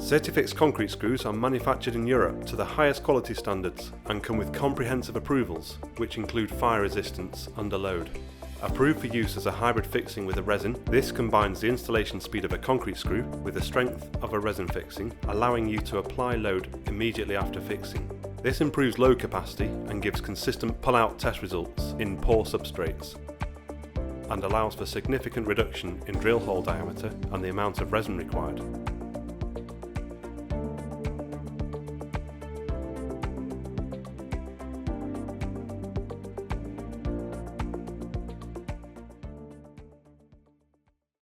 Certifix concrete screws are manufactured in Europe to the highest quality standards and come with comprehensive approvals, which include fire resistance under load. Approved for use as a hybrid fixing with a resin, this combines the installation speed of a concrete screw with the strength of a resin fixing, allowing you to apply load immediately after fixing. This improves load capacity and gives consistent pull-out test results in poor substrates, and allows for significant reduction in drill hole diameter and the amount of resin required.